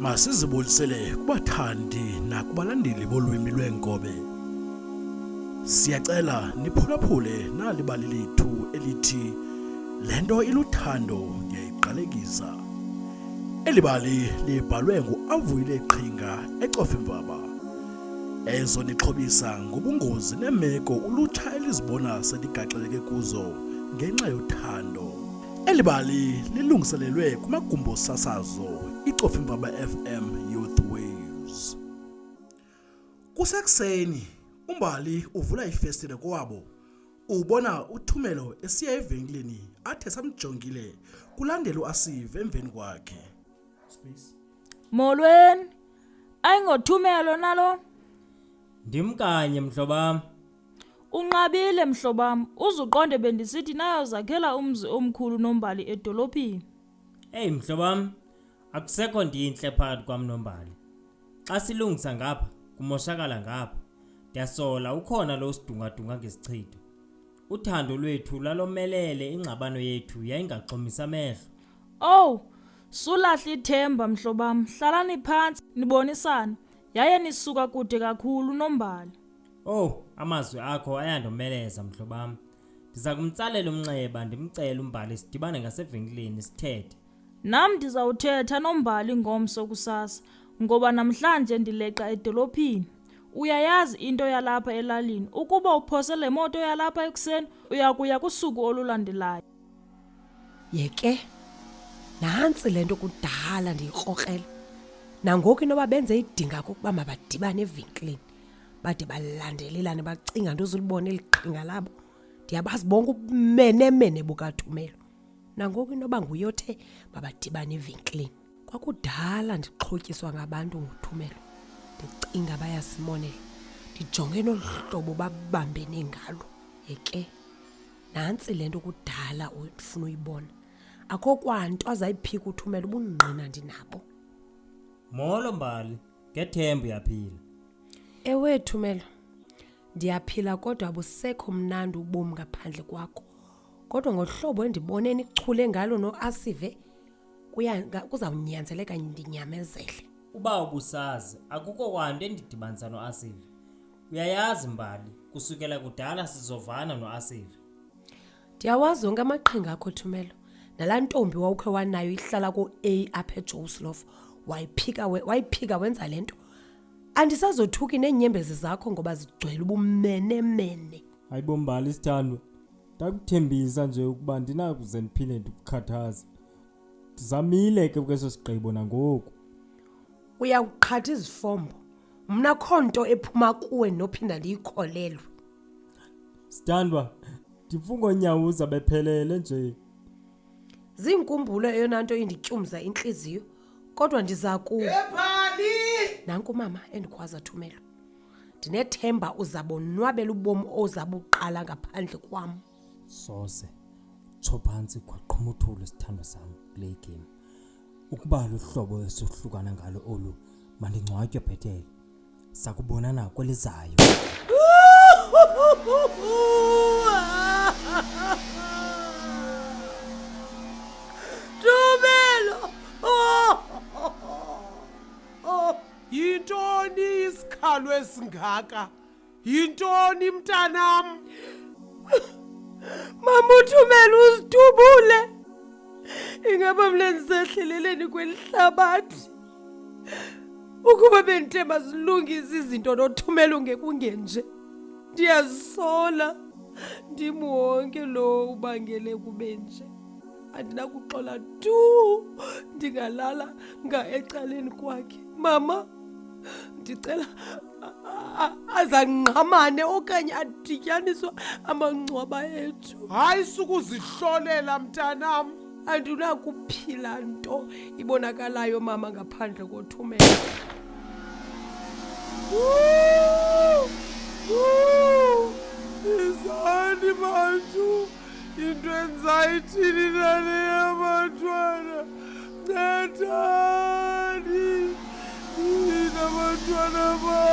Masizibulisele kubathandi nakubalandeli bolwimi lwenkobe. Siyacela niphulaphule nalibali lethu elithi lento iluthando ngiyayiqalekisa. Elibali libhalwe nguAvuyile Qhinga eCofimvaba. Ezo nixhobisa ngobungozi nemeko ulutsha elizibona seligaxeleke kuzo ngenxa yothando. Elibali lilungiselelwe kumagumbo sasazo iCofimvaba FM Youth Waves. Kusekuseni uMbali uvula ifestile kowabo. Ubona uThumelo esiya evenkileni athe samjongile kulandela uAsive emveni kwakhe. Molweni, ayingoThumelo nalo. Ndimkanye mhlobam. Unqabile mhlobam, uzuqonde bendisithi nayozakhela umzi omkhulu noMbali edolophini. Hey mhlobam, akusekho ndinhle phakathi kwam noMbali. Xa silungisa ngapha, kumoshakala ngapha. Ndiyasola ukhona lo sidunga-dunga ngesichitho. Uthando lwethu lalomelele ingxabano yethu yayingaxhomisa amehlo. Oh, sulahla ithemba mhlobam, hlalani phantsi nibonisane. Yaye nisuka kude kakhulu noMbali. Oh, amazwi akho ayandomeleza mhlobam. Ndiza kumtsalela umnxeba ndimcela uMbali sidibane ngasevenkileni sithethe. Nam ndizawuthetha noMbali ngomso kusasa, ngoba namhlanje ndileqa edolophini. Uyayazi into yalapha elalini, ukuba uphose le moto yalapha ekuseni uyakuya kusuku olulandelayo. Yeke, nantsi lento kudala ndiyikrokrela. Nangoku inoba benze idinga kokuba mabadibane evenkileni. Bade balandelelane bacinga ndozulibona eliqhinga labo. Ndiyabazi bonke ubumenemene bukaThumelo. Nangoku inoba nguyothe babadibane evenkileni. Kwakudala ndixhotyiswa ngabantu ngoThumelo. Ndicinga bayasimonela. Ndijonge nohlobo babambene ngalo. Yeke, nantsi lento kudala ufuna uyibona. Akho kwanto azayiphika uThumelo ubungqina ndinabo. Molo Mbali, ngethemba uyaphila. Ewe Thumelo, ndiyaphila kodwa abusekho mnandi ubomi ngaphandle kwakho. Kodwa ngohlobo endibone nichule ngalo noAsive, kuzawunyanzeleka ndinyamezele. Uba ubusazi, akukho kwanto endidibanisa noAsive. Uyayazi Mbali, kusukela kudala sizovana noAsive. Ndiyawazi onke amaqhinga akho Thumelo. Nalaa ntombi wawukhe wanayo ihlala ku-A apha eJoseph, wayiphika wenza lento. Andisazothuki neenyembezi zakho ngoba zigcwele ubumenemene. Hayibo Mbali sithandwa, ndakuthembisa nje ukuba ndinakuze ndiphinde ndikukhathaze. Ndizamile ke kweso sigqibo nangoku. Uyawuqhatha izifombo. Mna khonto ephuma kuwe nophinda ndiyikholelwe. Sithandwa, ndifunga onyawuza bephelele nje. Zinkumbulo eyona nto indityumza inhliziyo, kodwa ndiza ku Ephali! Nanku mama endikhwaza Thumelo. Ndinethemba uzabonwabela ubomi ozabuqala ngaphandle kwam. Sose, tsho phantsi kwaqhumuthula isithandwa sam kule game. Ukuba luhlobo esohlukana ngalo olu, mandingcwatywe bhetele. Sakubonana kwelizayo. Thumelo! Yintoni isikhalo esingaka? Yintoni mntanam? Mama uThumelo uzidubule. Ingaba mna ndisehleleleni kwelihlabathi. Ukuba bendithemba zilungisa izinto noThumelo ungekungenje. Ndiyazisola. Ndim wonke lo ubangele kube nje. Andinakuxola tu ndingalala ecaleni kwakhe. Mama, ndicela azanqamane okanye adityaniswa amangcwaba ethu. Hayi sukuzihlolela mntanam. Andinakuphila nto ibonakalayo mama ngaphandle koThumelo. Izani bantu, into enzayithini nale yabantwana. Ncedani, yini abantwana bam.